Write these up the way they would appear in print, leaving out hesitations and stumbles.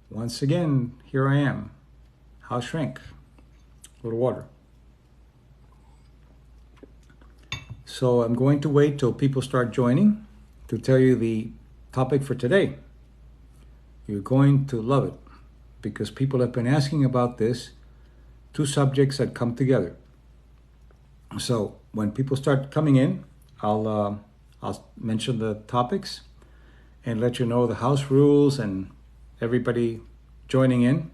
Once again, here I am. House shrink. A little water. So I'm going to wait till people start joining to tell you the topic for today. You're going to love it because people have been asking about this, two subjects that come together. So when people start coming in, I'll mention the topics and let you know the house rules and everybody joining in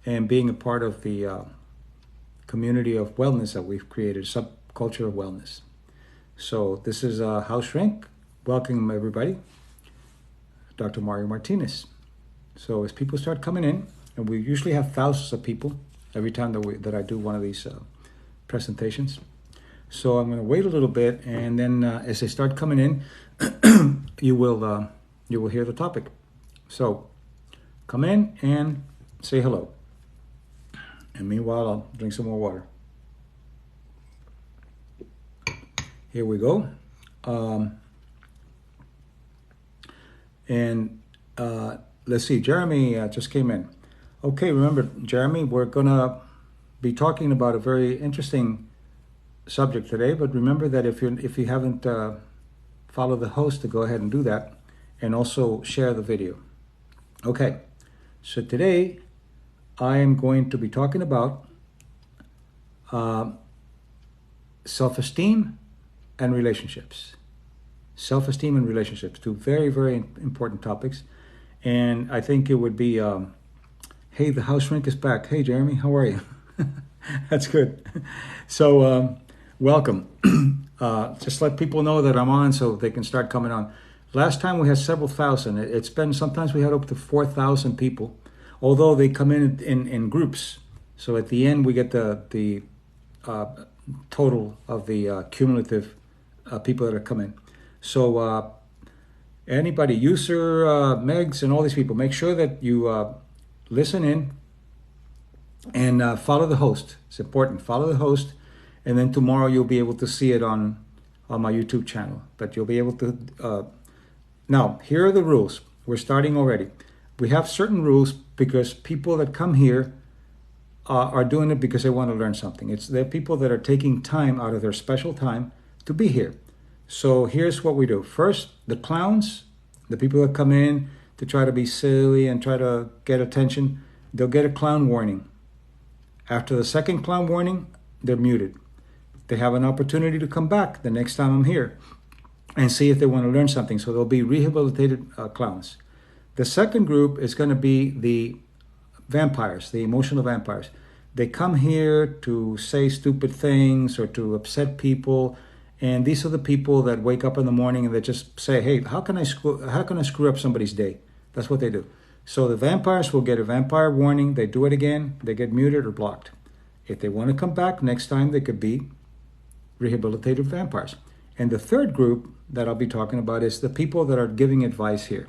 and being a part of the community of wellness that we've created, subculture of wellness. So this is House Shrink. Welcome everybody. Dr. Mario Martinez. So as people start coming in, and we usually have thousands of people every time that I do one of these presentations. So I'm going to wait a little bit, and then as they start coming in, you will hear the topic. So come in and say hello. And meanwhile, I'll drink some more water. Here we go. Let's see, Jeremy just came in. Okay, remember, Jeremy, we're going to be talking about a very interesting subject today, but remember that if you haven't followed the host, to go ahead and do that, and also share the video. Okay, so today I am going to be talking about self-esteem and relationships. Self-esteem and relationships, two very, very important topics. And I think it would be, hey, the house shrink is back. Hey, Jeremy, how are you? That's good. So welcome. Just let people know that I'm on so they can start coming on. Last time we had several thousand. It's been, sometimes we had up to 4,000 people, although they come in groups. So at the end, we get the total of the cumulative people that are coming. So anybody, user, Megs, and all these people, make sure that you listen in and follow the host. It's important. Follow the host, and then tomorrow you'll be able to see it on my YouTube channel. But you'll be able to... Now, here are the rules. We're starting already. We have certain rules because people that come here are doing it because they want to learn something. They're people that are taking time out of their special time to be here. So here's what we do. First, the clowns, the people that come in to try to be silly and try to get attention, they'll get a clown warning. After the second clown warning, they're muted. They have an opportunity to come back the next time I'm here and see if they want to learn something. So they'll be rehabilitated clowns. The second group is going to be the vampires, the emotional vampires. They come here to say stupid things or to upset people. And these are the people that wake up in the morning and they just say, hey, how can I screw up somebody's day? That's what they do. So the vampires will get a vampire warning. They do it again. They get muted or blocked. If they want to come back next time, they could be rehabilitated vampires. And the third group that I'll be talking about is the people that are giving advice here.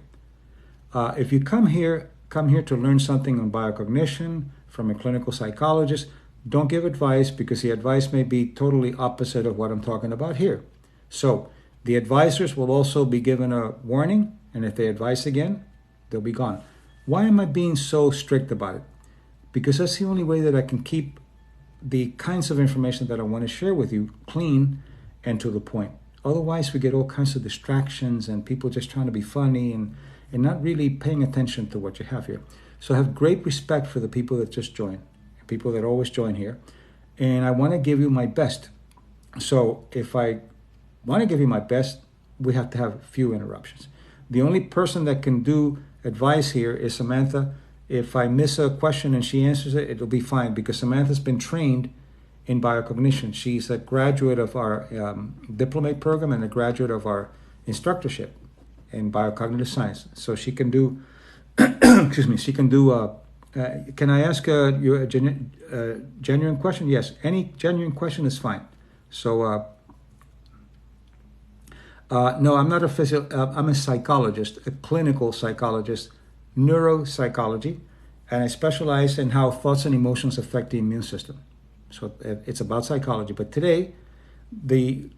If you come here to learn something on biocognition from a clinical psychologist, don't give advice because the advice may be totally opposite of what I'm talking about here. So the advisors will also be given a warning, and if they advise again, they'll be gone. Why am I being so strict about it? Because that's the only way that I can keep the kinds of information that I want to share with you clean and to the point. Otherwise, we get all kinds of distractions and people just trying to be funny and not really paying attention to what you have here. So I have great respect for the people that just join, people that always join here, and I want to give you my best. So if I want to give you my best, we have to have few interruptions. The only person that can do advice here is Samantha. If I miss a question and she answers it, it'll be fine because Samantha's been trained in biocognition. She's a graduate of our diplomate program and a graduate of our instructorship in biocognitive science. So she can do, excuse me, she can do, can I ask you a genuine question? Yes, any genuine question is fine. So, no, I'm not a I'm a psychologist, a clinical psychologist, neuropsychology, and I specialize in how thoughts and emotions affect the immune system. So it's about psychology. But today, the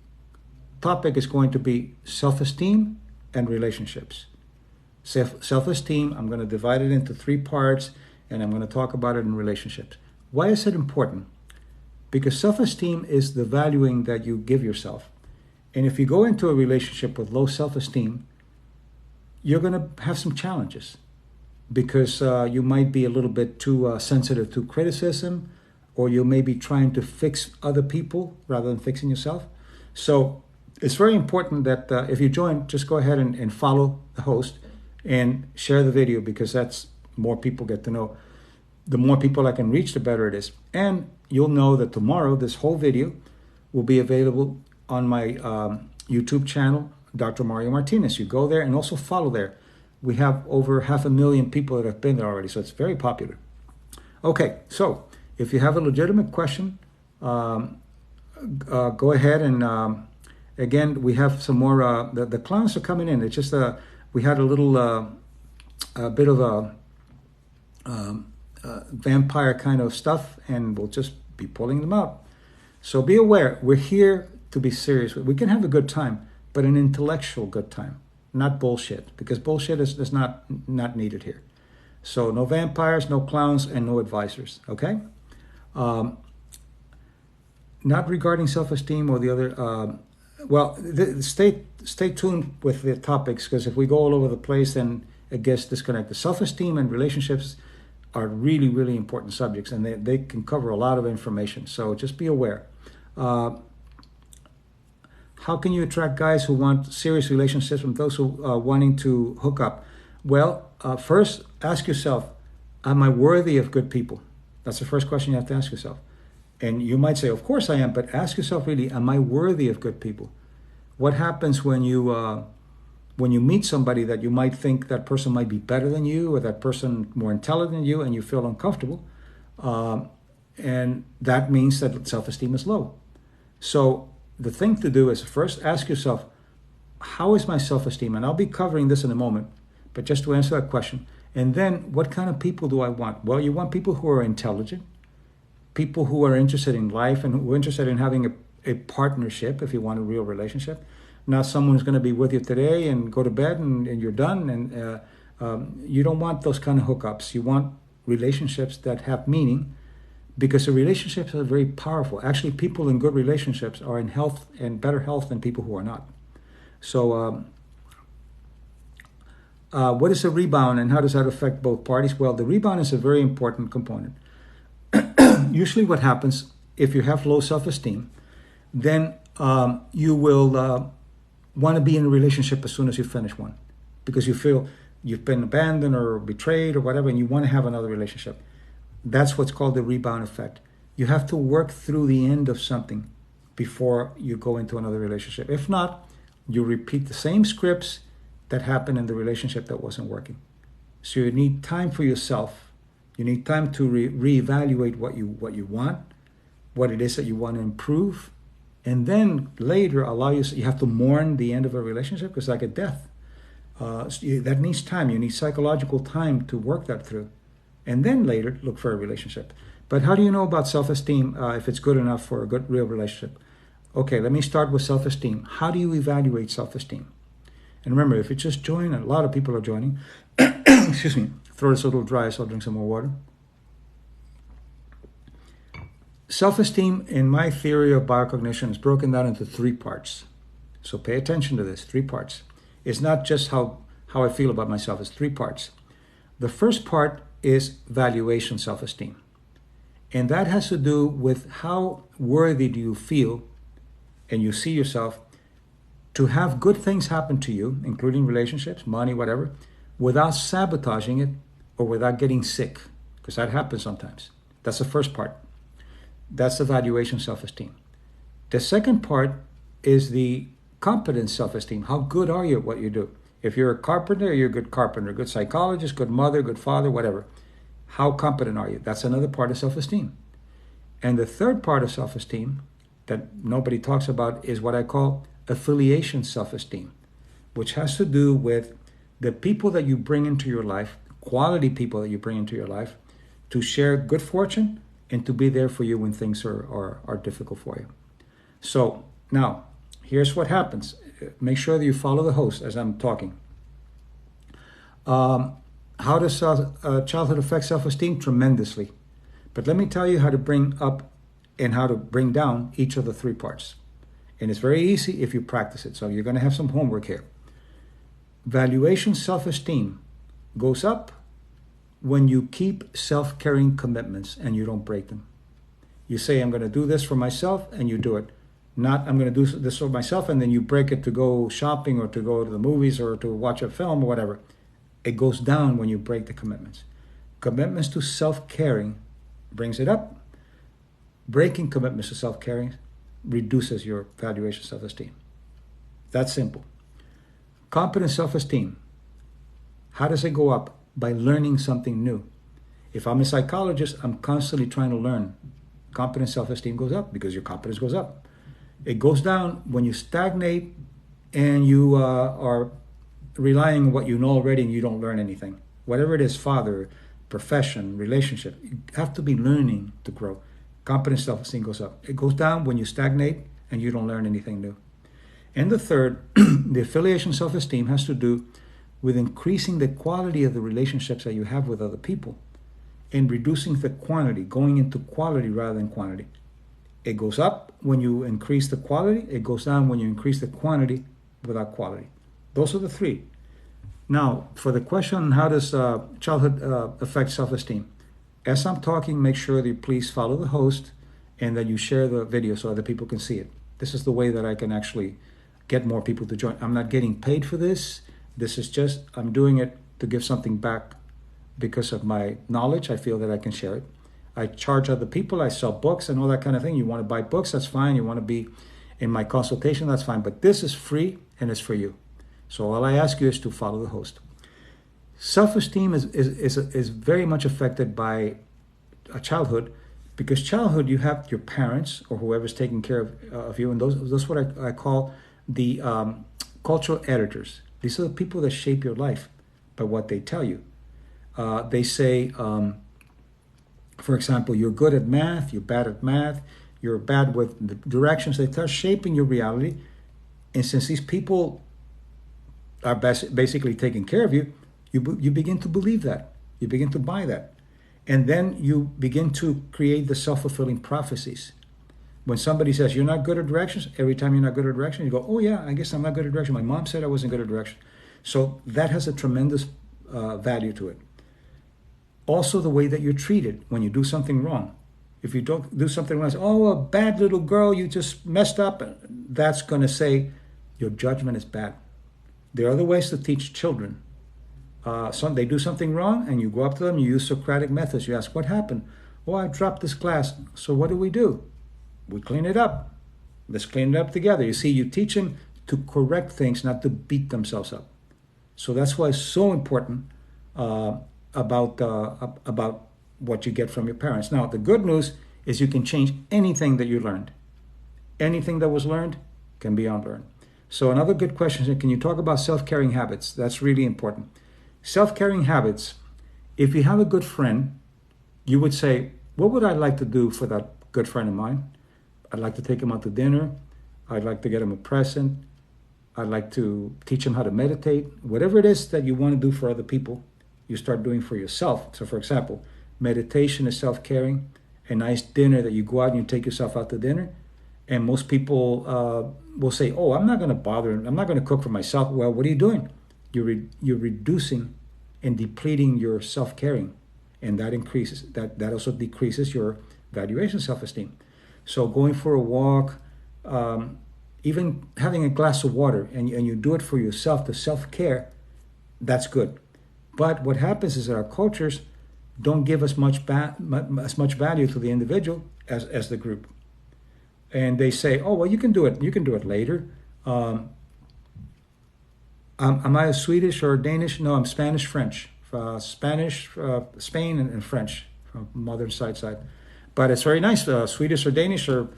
topic is going to be self-esteem and relationships. Self-esteem, I'm going to divide it into 3 parts, and I'm going to talk about it in relationships. Why is it important? Because self-esteem is the valuing that you give yourself. And if you go into a relationship with low self-esteem, you're going to have some challenges because you might be a little bit too sensitive to criticism, or you may be trying to fix other people rather than fixing yourself. So it's very important that if you join, just go ahead and follow the host and share the video, because that's more people get to know. The more people I can reach, the better it is. And you'll know that tomorrow this whole video will be available on my YouTube channel, Dr. Mario Martinez. You go there and also follow there. We have over 500,000 people that have been there already, so it's very popular. Okay, so if you have a legitimate question, go ahead and again, we have some more. The clowns are coming in. It's just we had a little a bit of a vampire kind of stuff, and we'll just be pulling them out. So be aware, we're here to be serious. We can have a good time, but an intellectual good time, not bullshit, because bullshit is not needed here. So no vampires, no clowns, and no advisors, okay? Not regarding self-esteem or the other, stay tuned with the topics, because if we go all over the place, then it gets disconnected. Self-esteem and relationships are really, really important subjects, and they can cover a lot of information. So just be aware. How can you attract guys who want serious relationships from those who are wanting to hook up? Well, first, ask yourself, am I worthy of good people? That's the first question you have to ask yourself. And you might say, of course I am, but ask yourself really, am I worthy of good people? What happens when you meet somebody that you might think that person might be better than you, or that person more intelligent than you, and you feel uncomfortable? And that means that self-esteem is low. So the thing to do is first ask yourself, how is my self-esteem? And I'll be covering this in a moment, but just to answer that question. And then what kind of people do I want? Well, you want people who are intelligent, people who are interested in life, and who are interested in having a partnership if you want a real relationship. Not someone who's going to be with you today and go to bed and you're done. And you don't want those kind of hookups. You want relationships that have meaning, because the relationships are very powerful. Actually, people in good relationships are in health and better health than people who are not. So what is a rebound, and how does that affect both parties? Well, the rebound is a very important component. Usually what happens, if you have low self-esteem, then you will want to be in a relationship as soon as you finish one, because you feel you've been abandoned or betrayed or whatever, and you want to have another relationship. That's what's called the rebound effect. You have to work through the end of something before you go into another relationship. If not, you repeat the same scripts that happened in the relationship that wasn't working. So you need time for yourself. You need time to reevaluate what you want, what it is that you want to improve, and then later you have to mourn the end of a relationship, because like a death. That needs time. You need psychological time to work that through. And then later, look for a relationship. But how do you know about self-esteem if it's good enough for a good, real relationship? Okay, let me start with self-esteem. How do you evaluate self-esteem? And remember, if you just join, and a lot of people are joining, excuse me, throat is a little dry, so I'll drink some more water. Self-esteem, in my theory of biocognition, is broken down into 3 parts. So pay attention to this, 3 parts. It's not just how I feel about myself, it's 3 parts. The first part is valuation self-esteem. And that has to do with how worthy do you feel, and you see yourself, to have good things happen to you, including relationships, money, whatever, without sabotaging it or without getting sick, because that happens sometimes. That's the first part. That's the valuation self-esteem. The second part is the competence self-esteem. How good are you at what you do? If you're a carpenter, you're a good carpenter, good psychologist, good mother, good father, whatever. How competent are you? That's another part of self-esteem. And the third part of self-esteem that nobody talks about is what I call affiliation self-esteem, which has to do with the people that you bring into your life, quality people that you bring into your life, to share good fortune and to be there for you when things are difficult for you. So now, here's what happens. Make sure that you follow the host as I'm talking. How does childhood affect self-esteem? Tremendously. But let me tell you how to bring up and how to bring down each of the three parts. And it's very easy if you practice it. So you're going to have some homework here. Valuation self-esteem goes up when you keep self-caring commitments and you don't break them. You say, I'm going to do this for myself, and you do it. Not, I'm going to do this for myself, and then you break it to go shopping or to go to the movies or to watch a film or whatever. It goes down when you break the commitments. Commitments to self-caring brings it up. Breaking commitments to self-caring reduces your valuation self-esteem. That's simple. Competent self-esteem. How does it go up? By learning something new. If I'm a psychologist, I'm constantly trying to learn. Competent self-esteem goes up because your competence goes up. It goes down when you stagnate and you are relying on what you know already and you don't learn anything. Whatever it is, father, profession, relationship, you have to be learning to grow. Competent self-esteem goes up. It goes down when you stagnate and you don't learn anything new. And the third, the affiliation self-esteem has to do with increasing the quality of the relationships that you have with other people and reducing the quantity, going into quality rather than quantity. It goes up when you increase the quality. It goes down when you increase the quantity without quality. Those are the three. Now, for the question, how does childhood affect self-esteem? As I'm talking, make sure that you please follow the host and that you share the video so other people can see it. This is the way that I can actually get more people to join. I'm not getting paid for this. This is just, I'm doing it to give something back because of my knowledge. I feel that I can share it. I charge other people. I sell books and all that kind of thing. You want to buy books, that's fine. You want to be in my consultation, that's fine. But this is free and it's for you. So all I ask you is to follow the host. Self-esteem is very much affected by a childhood, because childhood you have your parents or whoever's taking care of you, and those what I call the cultural editors. These are the people that shape your life by what they tell you. They say, for example, you're good at math, you're bad at math, you're bad with the directions. They start shaping your reality, and since these people are basically taking care of you, you begin to believe that. You begin to buy that. And then you begin to create the self-fulfilling prophecies. When somebody says, you're not good at directions, every time you're not good at directions, you go, oh yeah, I guess I'm not good at directions. My mom said I wasn't good at directions. So that has a tremendous value to it. Also, the way that you're treated when you do something wrong. If you don't do something wrong, oh, a bad little girl, you just messed up. That's going to say your judgment is bad. There are other ways to teach children. They do something wrong, and you go up to them, you use Socratic methods. You ask, what happened? Oh, I dropped this glass. So what do? We clean it up. Let's clean it up together. You see, you teach them to correct things, not to beat themselves up. So that's why it's so important about what you get from your parents. Now, the good news is you can change anything that you learned. Anything that was learned can be unlearned. So another good question is, can you talk about self-caring habits? That's really important. Self-caring habits, if you have a good friend, you would say, what would I like to do for that good friend of mine? I'd like to take him out to dinner. I'd like to get him a present. I'd like to teach him how to meditate. Whatever it is that you want to do for other people, you start doing for yourself. So for example, meditation is self-caring. A nice dinner that you go out and you take yourself out to dinner. And most people will say, oh, I'm not going to bother. I'm not going to cook for myself. Well, what are you doing? You're reducing and depleting your self-caring. And that increases, that also decreases your valuation self-esteem. So going for a walk, even having a glass of water, and you do it for yourself, the self-care, that's good. But what happens is that our cultures don't give as much value to the individual as the group. And they say, oh, well, you can do it later. Am I a Swedish or Danish? No, I'm Spanish, French. Spain and French from mother's side. But it's very nice. Swedish or Danish are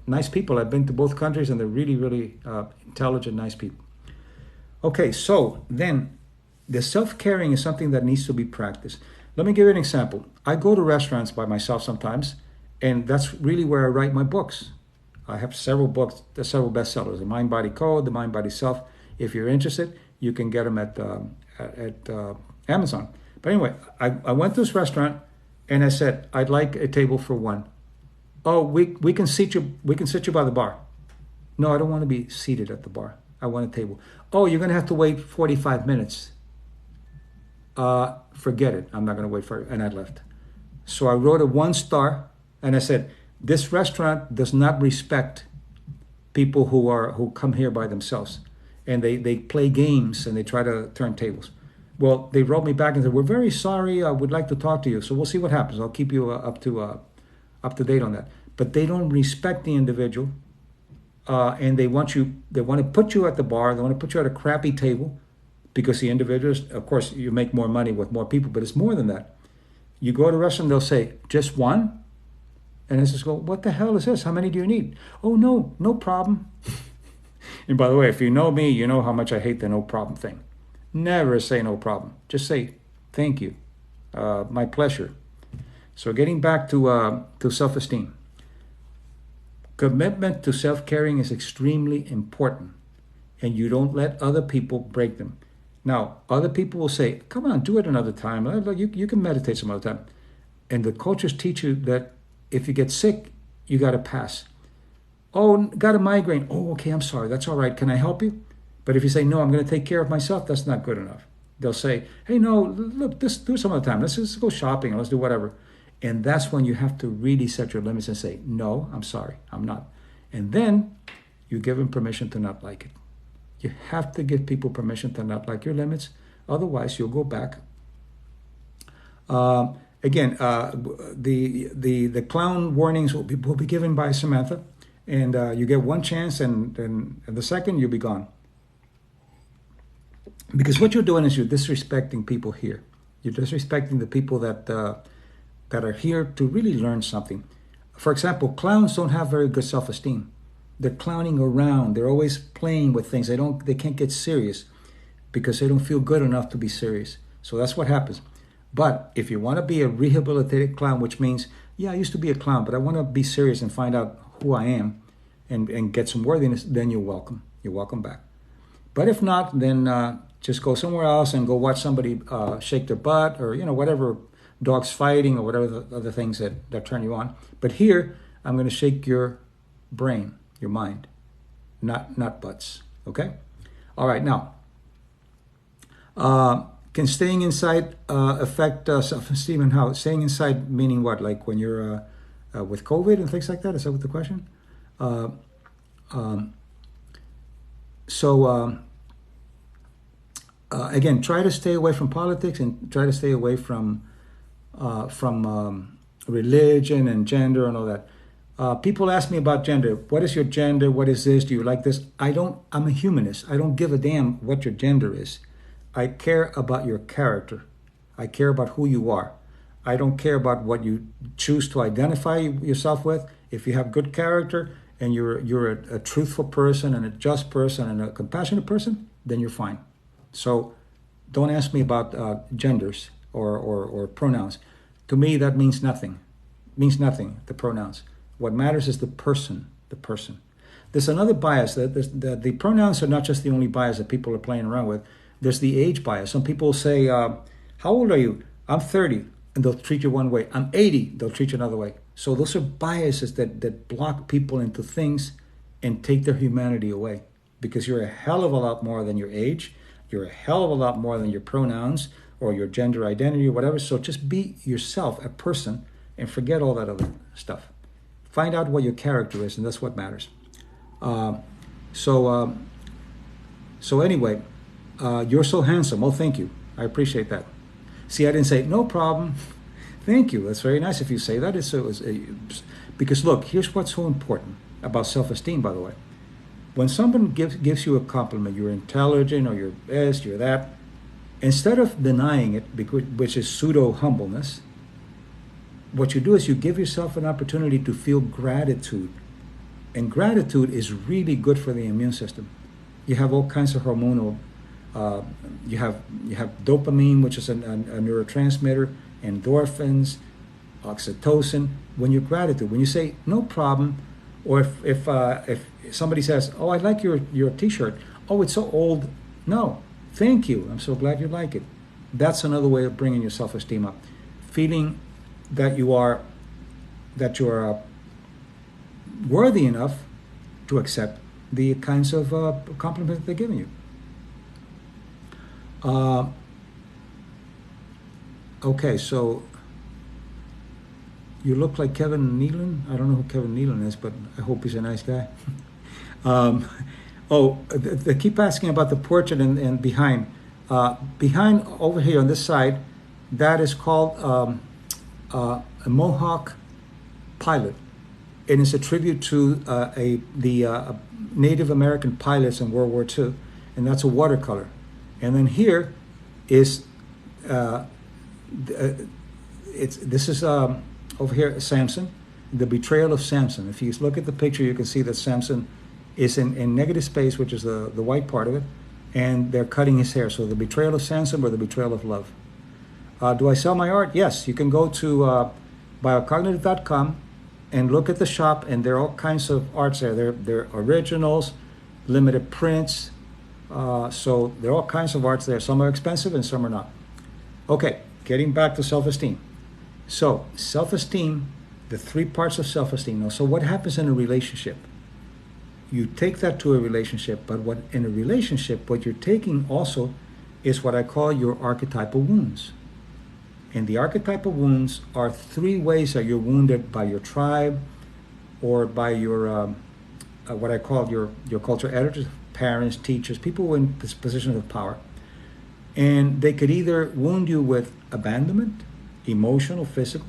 nice people. I've been to both countries, and they're really, really intelligent, nice people. Okay, so then the self-caring is something that needs to be practiced. Let me give you an example. I go to restaurants by myself sometimes, and that's really where I write my books. I have several books, several bestsellers, The Mind Body Code, The Mind Body Self. If you're interested, You can get them at Amazon. But anyway, I went to this restaurant and I said, I'd like a table for one. Oh, we can seat you. We can sit you by the bar. No, I don't want to be seated at the bar. I want a table. Oh, you're going to have to wait 45 minutes. Forget it. I'm not going to wait for it. And I left. So I wrote a 1-star and I said, this restaurant does not respect people who come here by themselves. And they play games and they try to turn tables. Well, they wrote me back and said, we're very sorry. I would like to talk to you. So we'll see what happens. I'll keep you up to date on that. But they don't respect the individual. And they want to put you at the bar. They want to put you at a crappy table because the individuals, of course, you make more money with more people, but it's more than that. You go to a restaurant, they'll say, just one? And I just go, what the hell is this? How many do you need? Oh, no problem. And by the way, if you know me, you know how much I hate the no problem thing. Never say no problem. Just say, thank you. My pleasure. So getting back to self-esteem. Commitment to self-caring is extremely important. And you don't let other people break them. Now, other people will say, come on, do it another time. You can meditate some other time. And the cultures teach you that if you get sick, you got to pass. Oh, got a migraine. Oh, okay, I'm sorry. That's all right. Can I help you? But if you say, no, I'm going to take care of myself, that's not good enough. They'll say, hey, no, look, do it some other time. Let's just go shopping. Let's do whatever. And that's when you have to really set your limits and say, no, I'm sorry, I'm not. And then you give them permission to not like it. You have to give people permission to not like your limits. Otherwise, you'll go back. Again, the clown warnings will be given by Samantha. And you get one chance, and the second, you'll be gone. Because what you're doing is you're disrespecting people here. You're disrespecting the people that are here to really learn something. For example, clowns don't have very good self-esteem. They're clowning around. They're always playing with things. They can't get serious because they don't feel good enough to be serious. So that's what happens. But if you want to be a rehabilitated clown, which means, yeah, I used to be a clown, but I want to be serious and find out who I am and get some worthiness, then you're welcome. You're welcome back. But if not, then just go somewhere else and go watch somebody shake their butt or, whatever, dogs fighting or whatever the other things that turn you on. But here, I'm going to shake your brain, your mind, not butts. Okay? All right, now, can staying inside affect self-esteem and how? Staying inside meaning what? Like when you're with COVID and things like that? Is that what the question? Again, try to stay away from politics and try to stay away from religion and gender and all that. People ask me about gender. What is your gender? What is this? Do you like this? I'm a humanist. I don't give a damn what your gender is. I care about your character. I care about who you are. I don't care about what you choose to identify yourself with. If you have good character and you're a truthful person and a just person and a compassionate person, then you're fine. So don't ask me about genders or pronouns. To me, that means nothing. It means nothing, the pronouns. What matters is the person. There's another bias. The pronouns are not just the only bias that people are playing around with. There's the age bias. Some people say, how old are you? I'm 30, and they'll treat you one way. I'm 80, they'll treat you another way. So those are biases that block people into things and take their humanity away. Because you're a hell of a lot more than your age. You're a hell of a lot more than your pronouns or your gender identity or whatever. So just be yourself, a person, and forget all that other stuff. Find out what your character is, and that's what matters. So anyway, you're so handsome. Oh, thank you. I appreciate that. See, I didn't say, no problem. Thank you. That's very nice if you say that. Because look, here's what's so important about self-esteem, by the way. When someone gives you a compliment, you're intelligent or you're this, you're that, instead of denying it, which is pseudo-humbleness, what you do is you give yourself an opportunity to feel gratitude. And gratitude is really good for the immune system. You have all kinds of hormonal, you have dopamine, which is a neurotransmitter, endorphins, oxytocin. When you're gratitude, when you say no problem, or if somebody says, oh, I like your T-shirt. Oh, it's so old. No, Thank you. I'm so glad you like it. That's another way of bringing your self-esteem up. Feeling that you're worthy enough to accept the kinds of compliments that they're giving you. Okay, so you look like Kevin Nealon. I don't know who Kevin Nealon is, but I hope he's a nice guy. They keep asking about the portrait and behind. Behind over here on this side, that is called a Mohawk pilot, and it's a tribute to the Native American pilots in World War II, and that's a watercolor. And then here is this is over here Samson, the betrayal of Samson. If you look at the picture, you can see that Samson is in negative space, which is the white part of it, and they're cutting his hair. So the betrayal of Samson or the betrayal of love. Do I sell my art? Yes, you can go to biocognitive.com and look at the shop, and there are all kinds of arts there. They're originals, limited prints. So there are all kinds of arts there. Some are expensive and some are not. Okay, getting back to self-esteem. So self-esteem, the three parts of self-esteem. Now, so what happens in a relationship? You take that to a relationship, but in a relationship, what you're taking also is what I call your archetypal wounds. And the archetypal wounds are three ways that you're wounded by your tribe or by your, what I call your culture editors, parents, teachers, people in this position of power. And they could either wound you with abandonment, emotional, physical.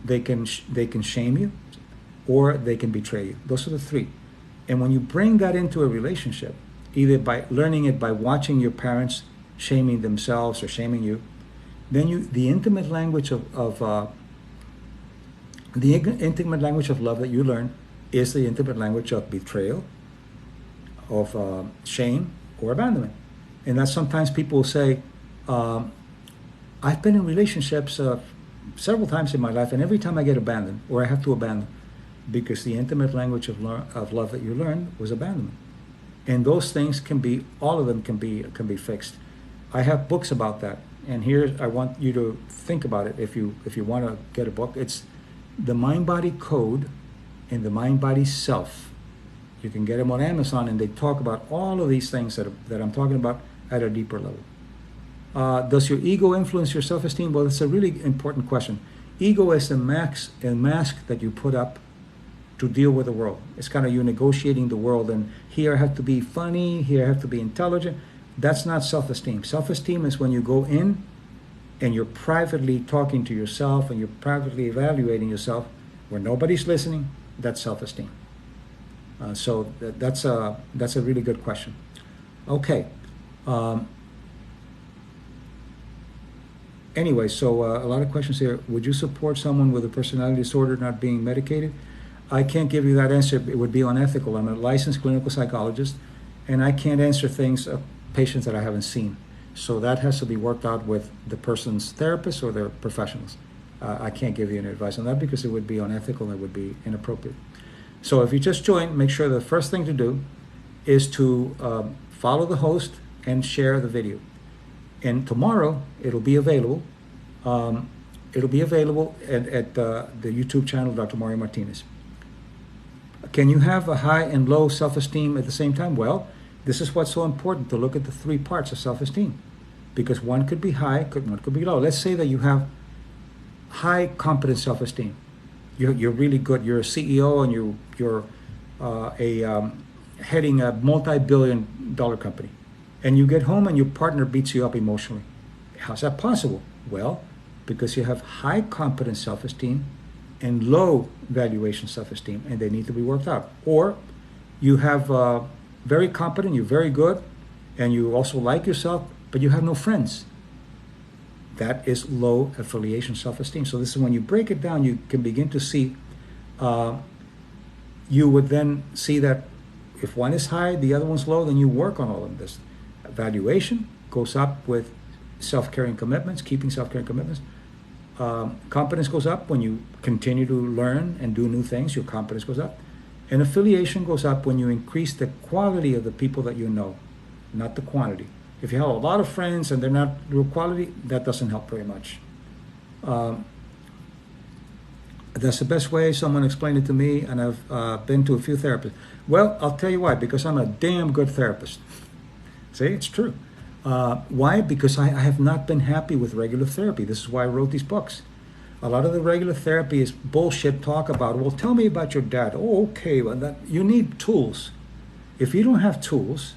They can shame you, or they can betray you. Those are the three. And when you bring that into a relationship, either by learning it by watching your parents shaming themselves or shaming you, then the intimate language of love that you learn is the intimate language of betrayal, of shame, or abandonment. And that sometimes people will say, I've been in relationships several times in my life, and every time I get abandoned, or I have to abandon, because the intimate language of love that you learned was abandonment. And those things all of them can be fixed. I have books about that. And here I want you to think about it. If you want to get a book, it's The Mind-Body Code and The Mind-Body Self. You can get them on Amazon, and they talk about all of these things that I'm talking about at a deeper level. Does your ego influence your self-esteem? Well, it's a really important question. Ego is a mask that you put up to deal with the world. It's kind of you negotiating the world, and here I have to be funny, here I have to be intelligent. That's not self-esteem. Self-esteem is when you go in and you're privately talking to yourself and you're privately evaluating yourself where nobody's listening. That's self-esteem. So that's a really good question. Okay. Anyway, so a lot of questions here. Would you support someone with a personality disorder not being medicated? I can't give you that answer. It would be unethical. I'm a licensed clinical psychologist, and I can't answer things of patients that I haven't seen. So that has to be worked out with the person's therapist or their professionals. I can't give you any advice on that because it would be unethical and it would be inappropriate. So if you just joined, make sure the first thing to do is to follow the host and share the video. And tomorrow it'll be available. It'll be available at the YouTube channel, Dr. Mario Martinez. Can you have a high and low self-esteem at the same time? Well, this is what's so important, to look at the three parts of self-esteem, because one could be high, one could be low. Let's say that you have high competent self-esteem. You're really good. You're a CEO and you're heading a multi-billion-dollar company, and you get home and your partner beats you up emotionally. How's that possible? Well, because you have high competent self-esteem and low valuation self-esteem, and they need to be worked out. Or you have very competent, you're very good, and you also like yourself, but you have no friends. That is low affiliation self-esteem. So this is when you break it down, you can begin to see, you would then see that if one is high, the other one's low, then you work on all of this. Valuation goes up with self-caring commitments, keeping self-caring commitments. Competence goes up when you continue to learn and do new things, your competence goes up. And affiliation goes up when you increase the quality of the people that you know, not the quantity. If you have a lot of friends and they're not real quality, that doesn't help very much. That's the best way someone explained it to me, and I've been to a few therapists. Well, I'll tell you why, because I'm a damn good therapist. See, it's true. Why? Because I have not been happy with regular therapy. This is why I wrote these books. A lot of the regular therapy is bullshit talk about, well, tell me about your dad. Oh, okay, well, you need tools. If you don't have tools,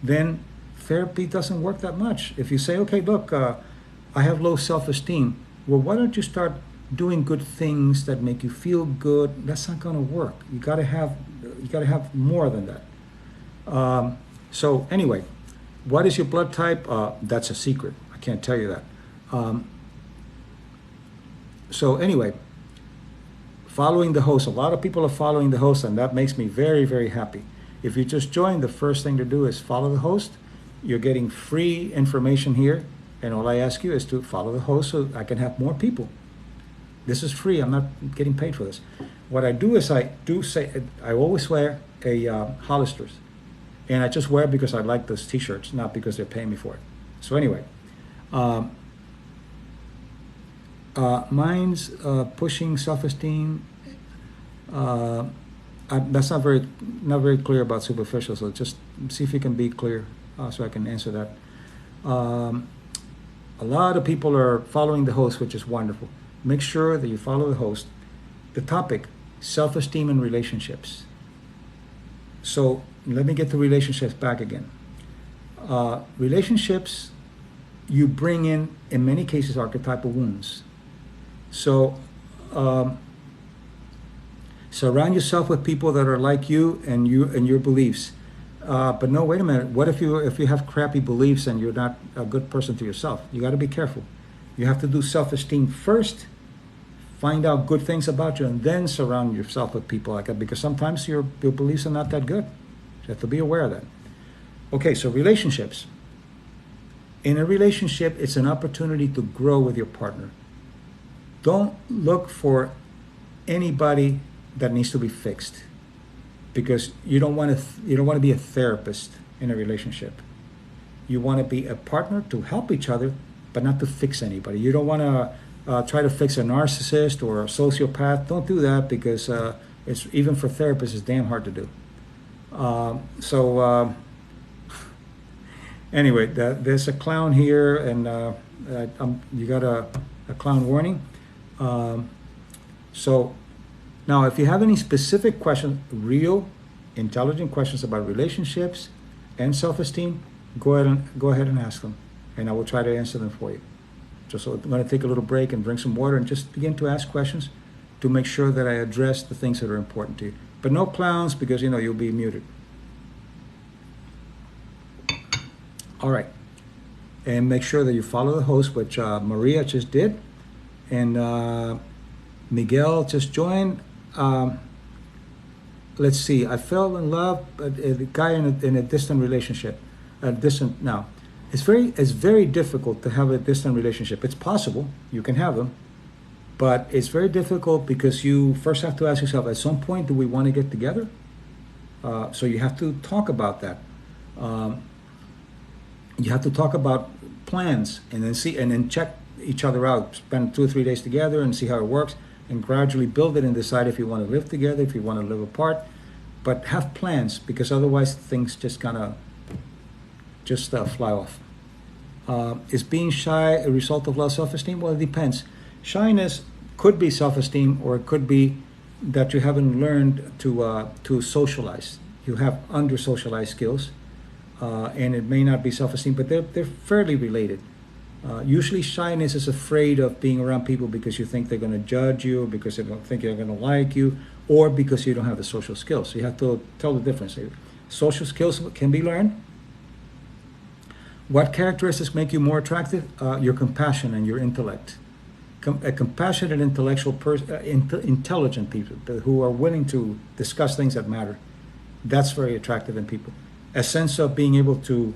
then therapy doesn't work that much. If you say, okay, look, I have low self-esteem, well, why don't you start doing good things that make you feel good? That's not going to work. You got to have more than that. So anyway, what is your blood type? That's a secret. I can't tell you that. So anyway, following the host. A lot of people are following the host, and that makes me very, very happy. If you just join, the first thing to do is follow the host. You're getting free information here, and all I ask you is to follow the host so I can have more people. This is free. I'm not getting paid for this. What I do is I always wear a Hollister's, and I just wear it because I like those T-shirts, not because they're paying me for it. So anyway, mine's pushing self-esteem. That's not very clear about superficial. So just see if you can be clear, so I can answer that. A lot of people are following the host, which is wonderful. Make sure that you follow the host. The topic: self-esteem and relationships. So let me get to relationships back again. Relationships, you bring in many cases, archetypal wounds. So surround yourself with people that are like you and your beliefs. But no, wait a minute. What if you have crappy beliefs and you're not a good person to yourself? You got to be careful. You have to do self-esteem first. Find out good things about you, and then surround yourself with people like that, because sometimes your beliefs are not that good. You have to be aware of that. Okay, so relationships. In a relationship, it's an opportunity to grow with your partner. Don't look for anybody that needs to be fixed, because you don't want to be a therapist in a relationship. You want to be a partner to help each other, but not to fix anybody. You don't want to try to fix a narcissist or a sociopath. Don't do that, because it's, even for therapists, it's damn hard to do. Anyway, there's a clown here, and you got a clown warning. So now, if you have any specific questions, real, intelligent questions about relationships and self-esteem, go ahead and ask them, and I will try to answer them for you. So I'm going to take a little break and drink some water and just begin to ask questions to make sure that I address the things that are important to you. But no clowns, because you'll be muted. All right. And make sure that you follow the host, which Maria just did. And Miguel just joined. Let's see. I fell in love with a guy in a distant relationship. Now. It's very difficult to have a distant relationship. It's possible. You can have them. But it's very difficult because you first have to ask yourself, at some point, do we want to get together? So you have to talk about that. You have to talk about plans, and then check each other out. Spend 2 or 3 days together and see how it works, and gradually build it and decide if you want to live together, if you want to live apart. But have plans, because otherwise things just kind of fly off. Is being shy a result of low self-esteem? Well, it depends. Shyness could be self-esteem, or it could be that you haven't learned to socialize. You have under-socialized skills, and it may not be self-esteem, but they're fairly related. Usually shyness is afraid of being around people because you think they're going to judge you, because they don't think you're going to like you, or because you don't have the social skills. So you have to tell the difference. Social skills can be learned. What characteristics make you more attractive? Your compassion and your intellect. A compassionate, intellectual intelligent people who are willing to discuss things that matter. That's very attractive in people. A sense of being able to,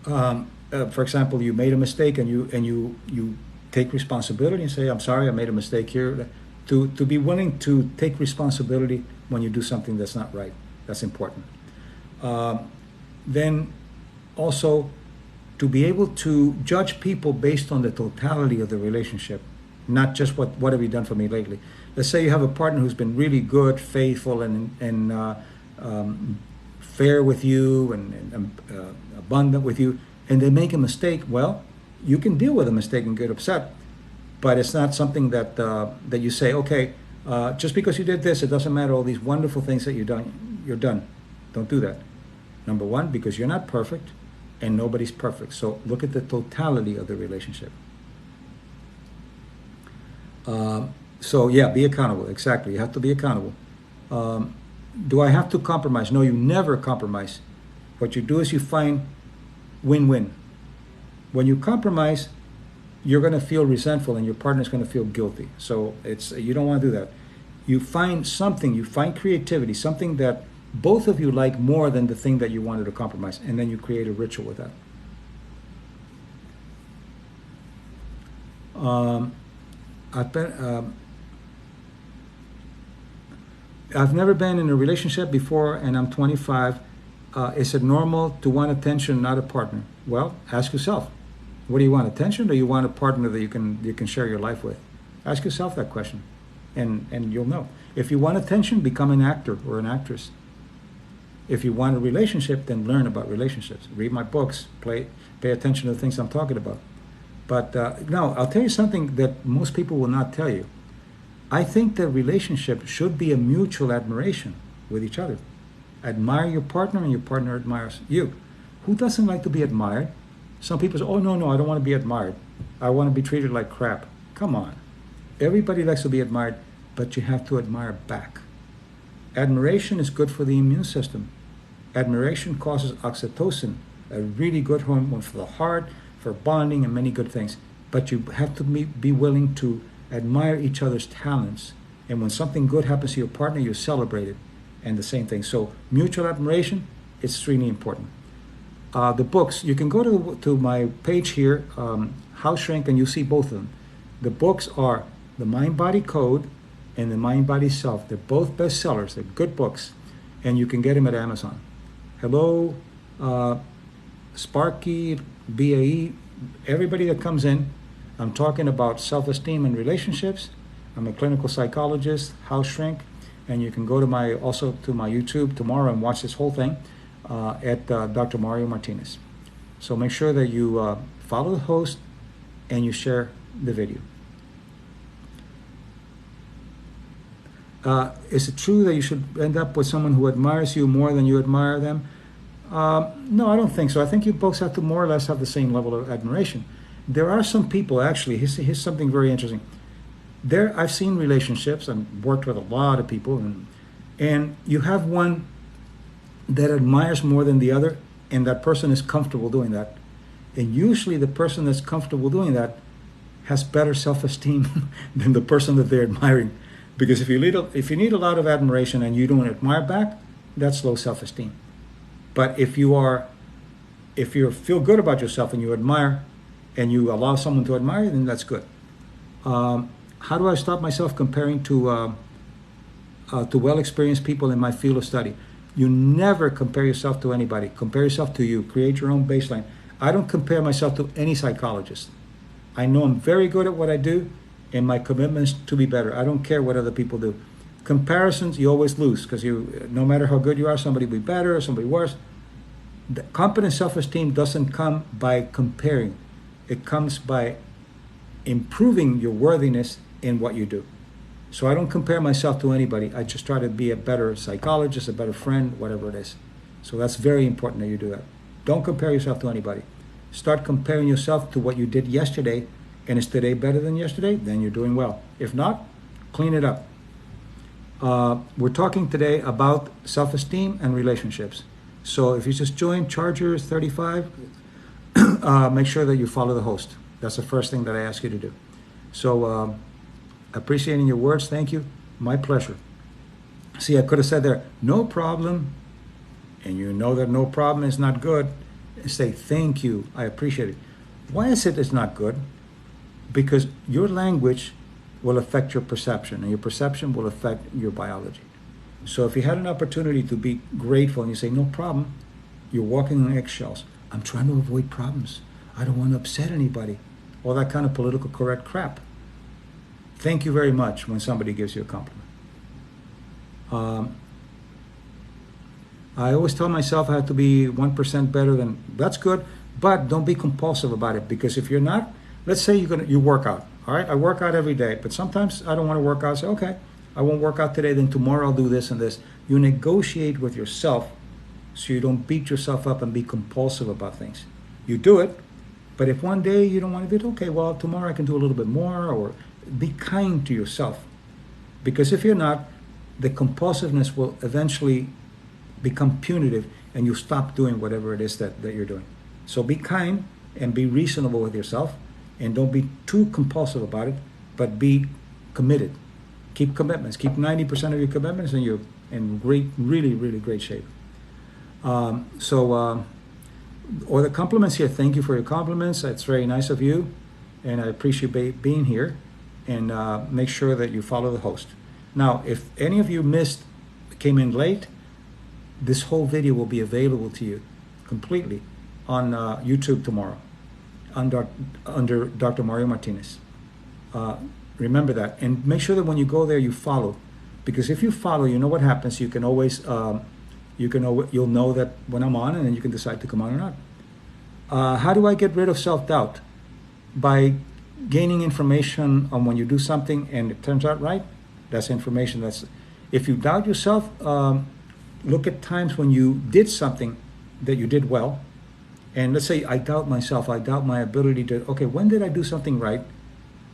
for example, you made a mistake and you take responsibility and say, "I'm sorry, I made a mistake here." To be willing to take responsibility when you do something that's not right. That's important. Then also to be able to judge people based on the totality of the relationship, not just what have you done for me lately. Let's say you have a partner who's been really good, faithful, and fair with you, and abundant with you, and they make a mistake. Well, you can deal with a mistake and get upset, but it's not something that that you say, okay, just because you did this, it doesn't matter. All these wonderful things that you've done, you're done. Don't do that. Number one, because you're not perfect, and nobody's perfect. So look at the totality of the relationship. So yeah, be accountable. Exactly, you have to be accountable. Do I have to compromise? No, you never compromise. What you do is you find win-win. When you compromise, you're going to feel resentful, and your partner's going to feel guilty. So you don't want to do that. You find something. You find creativity, something that both of you like more than the thing that you wanted to compromise, and then you create a ritual with that. I've never been in a relationship before, and I'm 25. Is it normal to want attention, not a partner? Well, ask yourself, what do you want, attention, or you want a partner that you can share your life with? Ask yourself that question, and you'll know. If you want attention, become an actor or an actress. If you want a relationship, then learn about relationships. Read my books, pay attention to the things I'm talking about. But no, I'll tell you something that most people will not tell you. I think that relationship should be a mutual admiration with each other. Admire your partner, and your partner admires you. Who doesn't like to be admired? Some people say, oh, no, I don't want to be admired. I want to be treated like crap. Come on. Everybody likes to be admired, but you have to admire back. Admiration is good for the immune system. Admiration causes oxytocin, a really good hormone for the heart, for bonding, and many good things. But you have to be willing to admire each other's talents. And when something good happens to your partner, you celebrate it. And the same thing. So mutual admiration is extremely important. The books, you can go to my page here, House Shrink, and you see both of them. The books are The Mind-Body Code and The Mind-Body Self. They're both bestsellers. They're good books. And you can get them at Amazon. Hello, Sparky, BAE, everybody that comes in. I'm talking about self-esteem and relationships. I'm a clinical psychologist, House Shrink, and you can go to also to my YouTube tomorrow and watch this whole thing at Dr. Mario Martinez. So make sure that you follow the host and you share the video. Is it true that you should end up with someone who admires you more than you admire them? No, I don't think so. I think you both have to more or less have the same level of admiration. There are some people, actually, here's something very interesting. I've seen relationships and worked with a lot of people, and you have one that admires more than the other, and that person is comfortable doing that. And usually the person that's comfortable doing that has better self-esteem than the person that they're admiring. Because if you need a lot of admiration and you don't admire back, that's low self-esteem. But if you feel good about yourself and you admire, and you allow someone to admire you, then that's good. How do I stop myself comparing to well-experienced people in my field of study? You never compare yourself to anybody. Compare yourself to you. Create your own baseline. I don't compare myself to any psychologist. I know I'm very good at what I do, and my commitment is to be better. I don't care what other people do. Comparisons, you always lose, because no matter how good you are, somebody will be better or somebody worse. The confident self-esteem doesn't come by comparing. It comes by improving your worthiness in what you do. So I don't compare myself to anybody. I just try to be a better psychologist, a better friend, whatever it is. So that's very important that you do that. Don't compare yourself to anybody. Start comparing yourself to what you did yesterday, and is today better than yesterday? Then you're doing well. If not, clean it up. We're talking today about self-esteem and relationships. So if you just joined Chargers 35, make sure that you follow the host. That's the first thing that I ask you to do. So appreciating your words, thank you. My pleasure. See, I could have said there, no problem, and you know that no problem is not good. Say, thank you, I appreciate it. Why is it it's not good? Because your language will affect your perception, and your perception will affect your biology. So if you had an opportunity to be grateful and you say, no problem, you're walking on eggshells. I'm trying to avoid problems. I don't want to upset anybody. All that kind of political correct crap. Thank you very much when somebody gives you a compliment. I always tell myself I have to be 1% better than, that's good, but don't be compulsive about it, because if you're not, let's say you work out, all right? I work out every day, but sometimes I don't want to work out. Say, okay, I won't work out today, then tomorrow I'll do this and this. You negotiate with yourself so you don't beat yourself up and be compulsive about things. You do it, but if one day you don't want to do it, okay, well, tomorrow I can do a little bit more, or be kind to yourself. Because if you're not, the compulsiveness will eventually become punitive and you stop doing whatever it is that you're doing. So be kind and be reasonable with yourself, and don't be too compulsive about it, but be committed. Keep commitments. Keep 90% of your commitments, and you're in really, really great shape. Or the compliments here, thank you for your compliments. That's very nice of you, and I appreciate being here. And make sure that you follow the host. Now, if any of you came in late, this whole video will be available to you completely on YouTube tomorrow under Dr. Mario Martinez. Remember that, and make sure that when you go there, you follow, because if you follow, you know what happens. You can always you'll know that when I'm on, and then you can decide to come on or not. How do I get rid of self-doubt? By gaining information on when you do something and it turns out right. That's information. If you doubt yourself, look at times when you did something that you did well. And let's say I doubt myself, I doubt my ability to, okay, when did I do something right?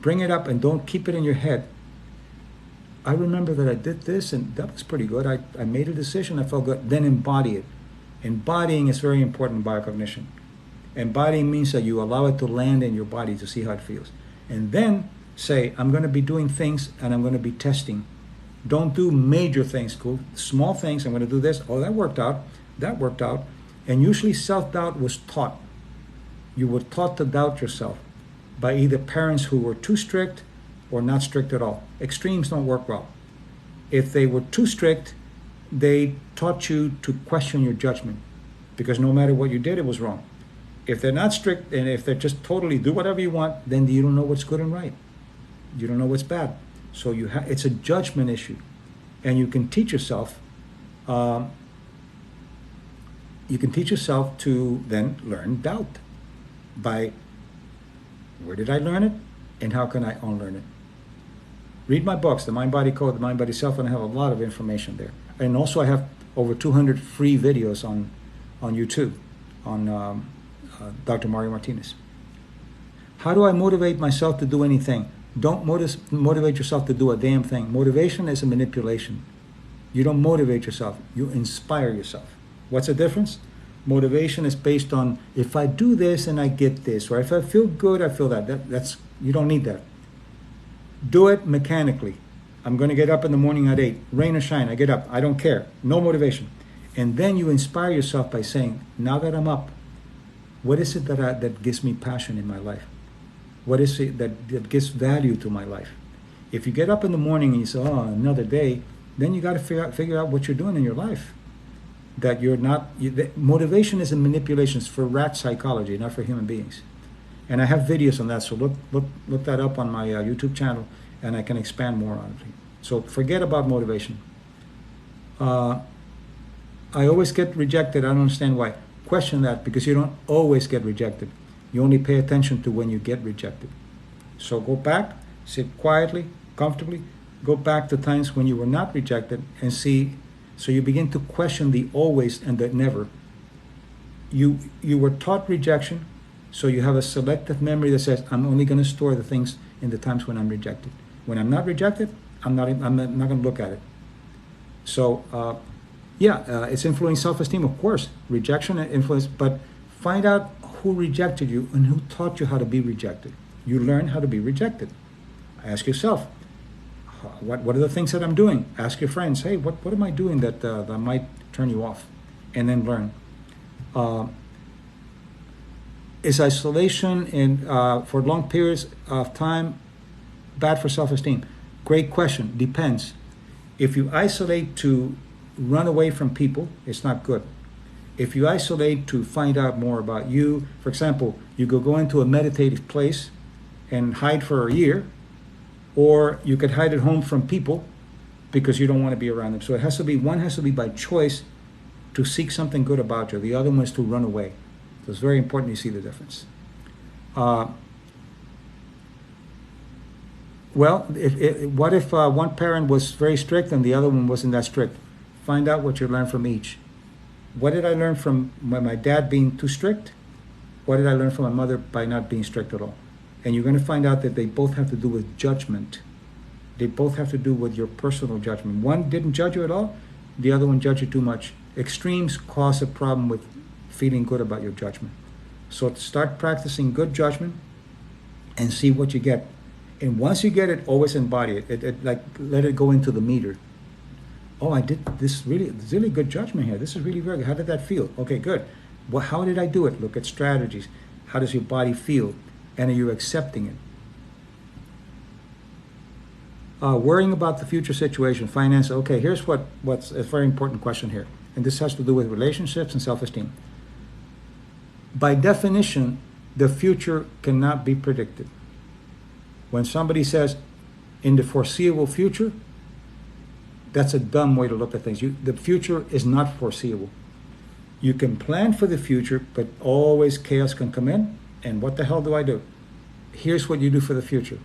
Bring it up and don't keep it in your head. I remember that I did this and that was pretty good. I made a decision, I felt good. Then embody it. Embodying is very important in biocognition. Embodying means that you allow it to land in your body to see how it feels. And then say, I'm going to be doing things and I'm going to be testing. Don't do major things, cool. Small things, I'm going to do this. Oh, that worked out. That worked out. And usually self-doubt was taught. You were taught to doubt yourself by either parents who were too strict or not strict at all. Extremes don't work well. If they were too strict, they taught you to question your judgment, because no matter what you did, it was wrong. If they're not strict, and if they're just totally do whatever you want, then you don't know what's good and right. You don't know what's bad. So it's a judgment issue. And you can teach yourself to then learn doubt by, where did I learn it and how can I unlearn it? Read my books, The Mind Body Code, The Mind Body Self, and I have a lot of information there. And also I have over 200 free videos on YouTube on Dr. Mario Martinez. How do I motivate myself to do anything? Don't motivate yourself to do a damn thing. Motivation is a manipulation. You don't motivate yourself, you inspire yourself. What's the difference? Motivation is based on, if I do this and I get this, or if I feel good, I feel that. That's you don't need that. Do it mechanically. I'm going to get up in the morning at 8, rain or shine, I get up, I don't care, no motivation. And then you inspire yourself by saying, now that I'm up, what is it that gives me passion in my life? What is it that gives value to my life? If you get up in the morning and you say, oh, another day, then you got to figure out what you're doing in your life. That you're not, motivation is a manipulation. It's for rat psychology, not for human beings. And I have videos on that, so look that up on my YouTube channel, and I can expand more on it. So forget about motivation. I always get rejected. I don't understand why. Question that, because you don't always get rejected. You only pay attention to when you get rejected. So go back, sit quietly, comfortably, go back to times when you were not rejected and see. So you begin to question the always and the never. You were taught rejection, so you have a selective memory that says, I'm only going to store the things in the times when I'm rejected. When I'm not rejected, I'm not going to look at it. So it's influencing self-esteem, of course. Rejection and influence, but find out who rejected you and who taught you how to be rejected. You learn how to be rejected. Ask yourself, what are the things that I'm doing? Ask your friends, hey, what am I doing that might turn you off? And then learn. Is isolation for long periods of time bad for self-esteem? Great question. Depends. If you isolate to run away from people, it's not good. If you isolate to find out more about you, for example, you could go into a meditative place and hide for a year, or you could hide at home from people because you don't want to be around them. So it has to be, one has to be by choice to seek something good about you. The other one is to run away. So it's very important you see the difference. Well, what if one parent was very strict and the other one wasn't that strict? Find out what you learn from each. What did I learn from my dad being too strict? What did I learn from my mother by not being strict at all? And you're going to find out that they both have to do with judgment. They both have to do with your personal judgment. One didn't judge you at all. The other one judged you too much. Extremes cause a problem with feeling good about your judgment. So start practicing good judgment and see what you get. And once you get it, always embody it. Like let it go into the meter. Oh, I did this really good judgment here. This is really very good. How did that feel? Okay, good. Well, how did I do it? Look at strategies. How does your body feel? And are you accepting it? Worrying about the future situation, finance. Okay, here's what's a very important question here. And this has to do with relationships and self-esteem. By definition, the future cannot be predicted. When somebody says, in the foreseeable future, that's a dumb way to look at things. The future is not foreseeable. You can plan for the future, but always chaos can come in. And what the hell do I do? Here's what you do for the future.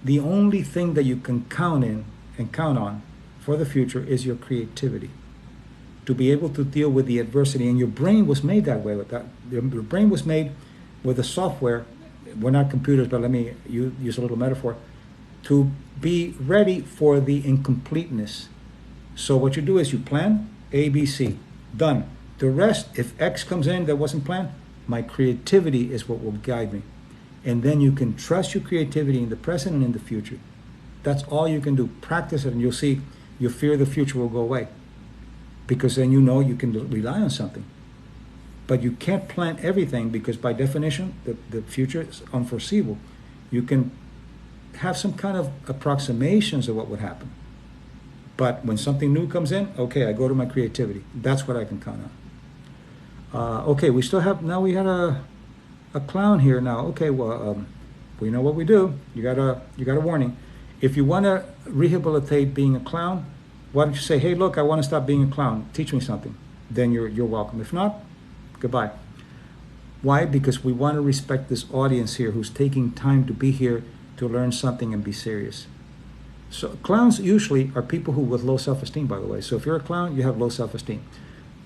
The only thing that you can count on for the future is your creativity. To be able to deal with the adversity. And your brain was made that way with that. Your brain was made with the software. We're not computers, but let me use a little metaphor. To be ready for the incompleteness. So what you do is you plan A, B, C. Done. The rest, if X comes in that wasn't planned, my creativity is what will guide me. And then you can trust your creativity in the present and in the future. That's all you can do. Practice it and you'll see your fear of the future will go away. Because then you know you can rely on something. But you can't plan everything because by definition, the future is unforeseeable. You can have some kind of approximations of what would happen. But when something new comes in, okay, I go to my creativity. That's what I can count on. Okay, we still have, now we had a clown here now. Okay, well, we know what we do. You got a warning. If you want to rehabilitate being a clown, why don't you say, hey, look, I want to stop being a clown. Teach me something. Then you're welcome. If not, goodbye. Why? Because we want to respect this audience here who's taking time to be here to learn something and be serious. So clowns usually are people who with low self-esteem, by the way. So if you're a clown, you have low self-esteem,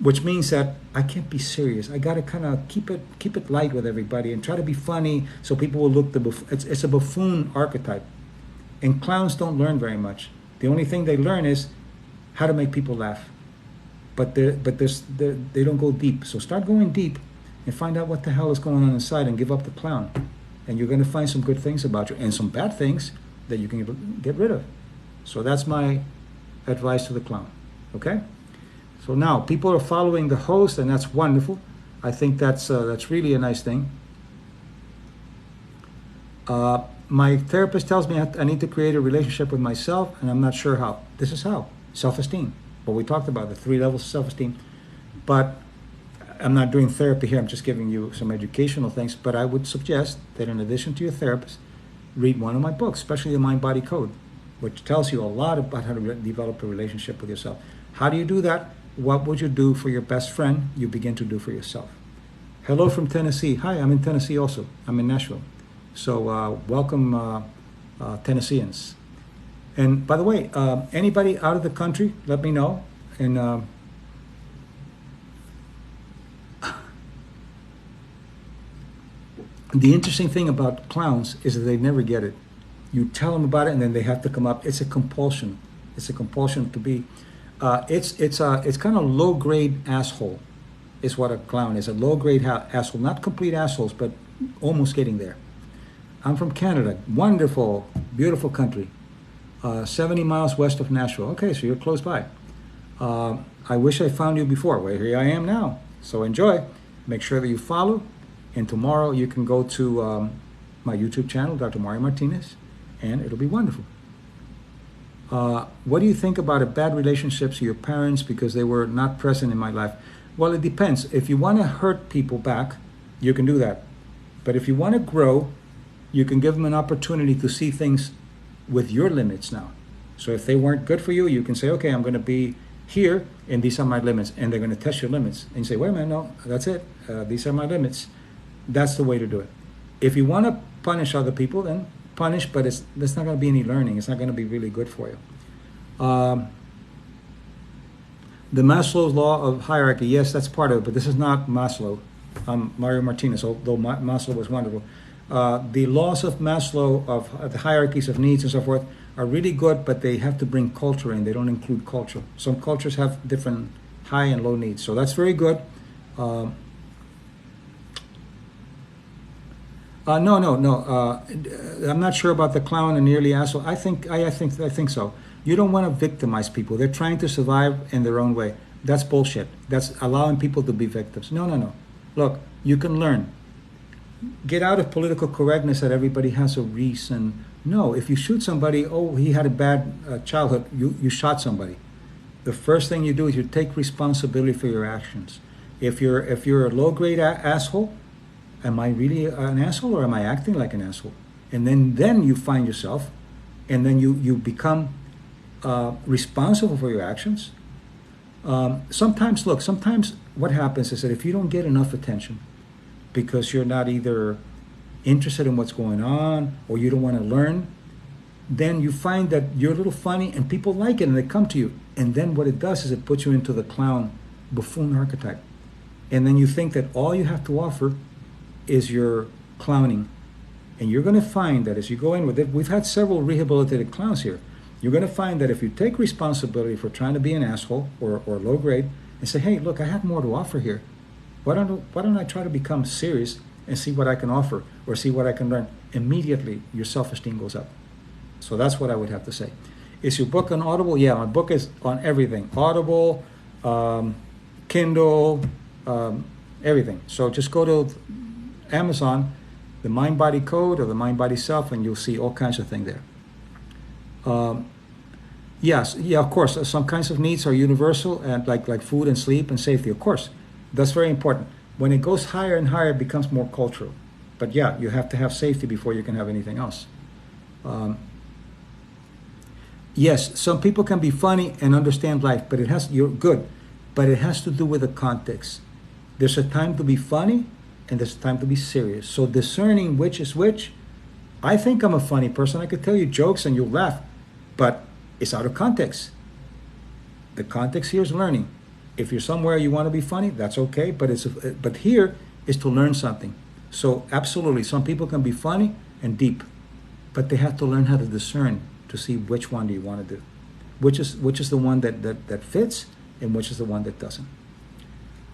which means that I can't be serious. I got to kind of keep it light with everybody and try to be funny so people will look it's a buffoon archetype. And clowns don't learn very much. The only thing they learn is how to make people laugh. But they don't go deep. So start going deep and find out what the hell is going on inside and give up the clown. And you're going to find some good things about you and some bad things that you can get rid of. So that's my advice to the clown. Okay? So now people are following the host, and that's wonderful. I think that's really a nice thing. My therapist tells me I need to create a relationship with myself, and I'm not sure how. This is how. Self-esteem. What we talked about, the 3 levels of self-esteem. But I'm not doing therapy here. I'm just giving you some educational things. But I would suggest that in addition to your therapist, read one of my books, especially the Mind-Body Code, which tells you a lot about how to develop a relationship with yourself. How do you do that? What would you do for your best friend? You begin to do for yourself. Hello from Tennessee. Hi, I'm in Tennessee also. I'm in Nashville. So welcome, Tennesseans. And by the way, anybody out of the country, let me know. And the interesting thing about clowns is that they never get it. You tell them about it, and then they have to come up. It's a compulsion. It's a compulsion to be. It's kind of low-grade asshole, is what a clown is. A low-grade asshole, not complete assholes, but almost getting there. I'm from Canada. Wonderful, beautiful country. 70 miles west of Nashville. Okay, so you're close by. I wish I found you before. Well, here I am now. So enjoy. Make sure that you follow. And tomorrow you can go to my YouTube channel, Dr. Mario Martinez, and it'll be wonderful. What do you think about a bad relationships with your parents because they were not present in my life? Well, it depends. If you want to hurt people back, you can do that. But if you want to grow, you can give them an opportunity to see things with your limits now. So if they weren't good for you, you can say, okay, I'm going to be here, and these are my limits. And they're going to test your limits. And you say, wait a minute, no, that's it. These are my limits. That's the way to do it. If you want to punish other people, then punish, but there's not going to be any learning. It's not going to be really good for you. The Maslow's law of hierarchy, yes, that's part of it, but this is not Maslow. Mario Martinez, although Maslow was wonderful. The laws of Maslow, of the hierarchies of needs and so forth, are really good, but they have to bring culture in. They don't include culture. Some cultures have different high and low needs, so that's very good. No. I'm not sure about the clown and nearly asshole. I think so. You don't want to victimize people. They're trying to survive in their own way. That's bullshit. That's allowing people to be victims. No. Look, you can learn. Get out of political correctness that everybody has a reason. No, if you shoot somebody, oh, he had a bad childhood, you shot somebody. The first thing you do is you take responsibility for your actions. If you're a low-grade asshole, am I really an asshole or am I acting like an asshole? And then you find yourself, and then you become responsible for your actions. Sometimes what happens is that if you don't get enough attention because you're not either interested in what's going on or you don't want to learn, then you find that you're a little funny and people like it and they come to you. And then what it does is it puts you into the clown buffoon archetype. And then you think that all you have to offer is your clowning. And you're going to find that as you go in with it, we've had several rehabilitated clowns here. You're going to find that if you take responsibility for trying to be an asshole or low grade and say, hey, look, I have more to offer here. Why don't I try to become serious and see what I can offer or see what I can learn? Immediately, your self-esteem goes up. So that's what I would have to say. Is your book on Audible? Yeah, my book is on everything. Audible, Kindle, everything. So just go to Amazon, the Mind Body Code or the Mind Body Self, and you'll see all kinds of things there. Yes, of course, some kinds of needs are universal, and like food and sleep and safety, of course. That's very important. When it goes higher and higher, it becomes more cultural. But yeah, you have to have safety before you can have anything else. Yes, some people can be funny and understand life, but you're good, but it has to do with the context. There's a time to be funny and there's a time to be serious. So discerning which is which, I think I'm a funny person. I could tell you jokes and you'll laugh, but it's out of context. The context here is learning. If you're somewhere you want to be funny, that's okay, but here is to learn something. So absolutely, some people can be funny and deep, but they have to learn how to discern to see which one do you want to do, which is the one that fits and which is the one that doesn't.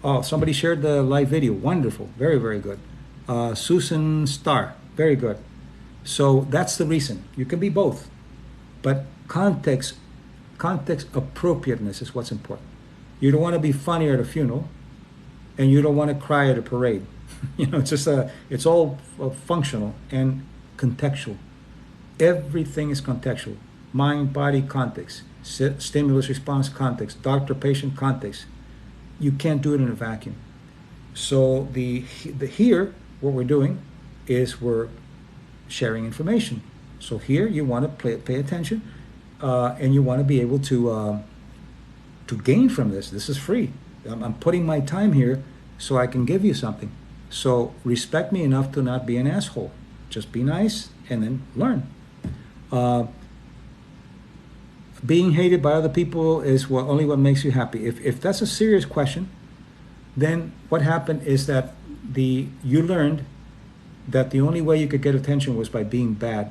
Oh, somebody shared the live video. Wonderful, very, very good. Susan Starr, very good. So that's the reason. You can be both, but context appropriateness is what's important. You don't want to be funny at a funeral, and you don't want to cry at a parade. It's all functional and contextual. Everything is contextual. Mind, body, context. Stimulus, response, context. Doctor, patient, context. You can't do it in a vacuum. So here, what we're doing is we're sharing information. So here you want to pay attention, and you want to be able to gain from this. This is free. I'm putting my time here so I can give you something. So respect me enough to not be an asshole. Just be nice and then learn. Being hated by other people is only what makes you happy. If that's a serious question, then what happened is that you learned that the only way you could get attention was by being bad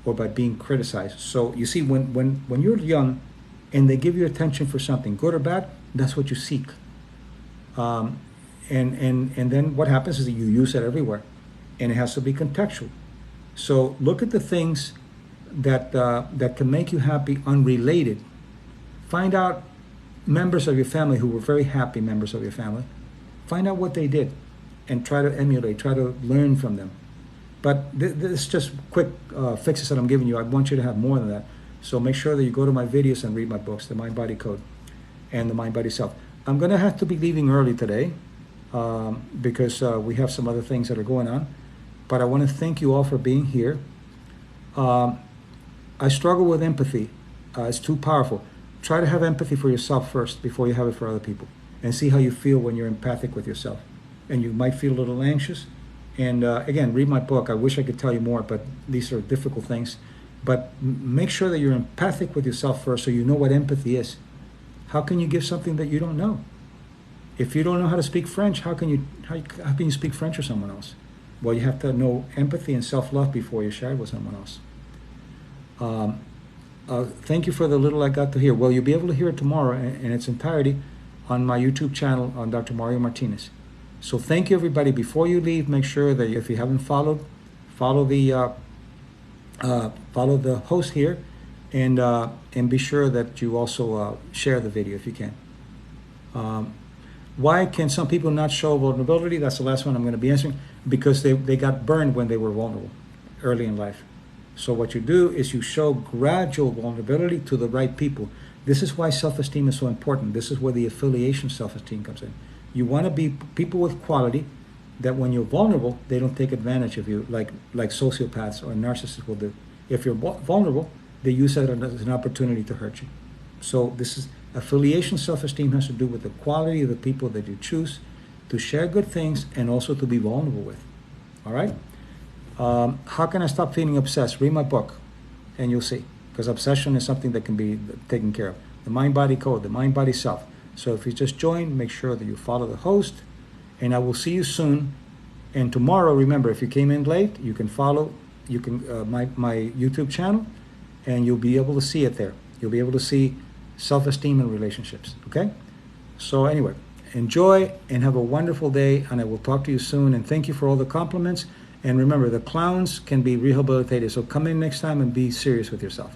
or by being criticized. So you see, when you're young and they give you attention for something, good or bad, that's what you seek. And then what happens is that you use it everywhere, and it has to be contextual. So look at the things that can make you happy unrelated. Find out members of your family who were very happy members of your family. Find out what they did and try to emulate, try to learn from them. But this is just quick fixes that I'm giving you. I want you to have more than that. So make sure that you go to my videos and read my books, The Mind Body Code and The Mind Body Self. I'm going to have to be leaving early today because we have some other things that are going on. But I want to thank you all for being here. I struggle with empathy. It's too powerful. Try to have empathy for yourself first before you have it for other people, and see how you feel when you're empathic with yourself. And you might feel a little anxious. And again, read my book. I wish I could tell you more, but these are difficult things. But make sure that you're empathic with yourself first, so you know what empathy is. How can you give something that you don't know? If you don't know how to speak French, how can you speak French with someone else? Well, you have to know empathy and self-love before you share it with someone else. Thank you for the little I got to hear. Well, you'll be able to hear it tomorrow in its entirety on my YouTube channel on Dr. Mario Martinez. So thank you, everybody. Before you leave, make sure that if you haven't followed, follow the host here, and be sure that you also share the video if you can. Why can some people not show vulnerability? That's the last one I'm going to be answering. Because they got burned when they were vulnerable early in life. So what you do is you show gradual vulnerability to the right people. This is why self-esteem is so important. This is where the affiliation self-esteem comes in. You want to be people with quality that when you're vulnerable, they don't take advantage of you like sociopaths or narcissists will do. If you're vulnerable, they use that as an opportunity to hurt you. So this is affiliation self-esteem has to do with the quality of the people that you choose to share good things and also to be vulnerable with. All right? How can I stop feeling obsessed? Read my book and you'll see. Because obsession is something that can be taken care of. The mind-body code, the mind-body self. So if you just joined, make sure that you follow the host. And I will see you soon. And tomorrow, remember, if you came in late, you can follow my YouTube channel, and you'll be able to see it there. You'll be able to see self-esteem and relationships. Okay? So anyway, enjoy and have a wonderful day, and I will talk to you soon. And thank you for all the compliments. And remember, the clowns can be rehabilitated. So come in next time and be serious with yourself.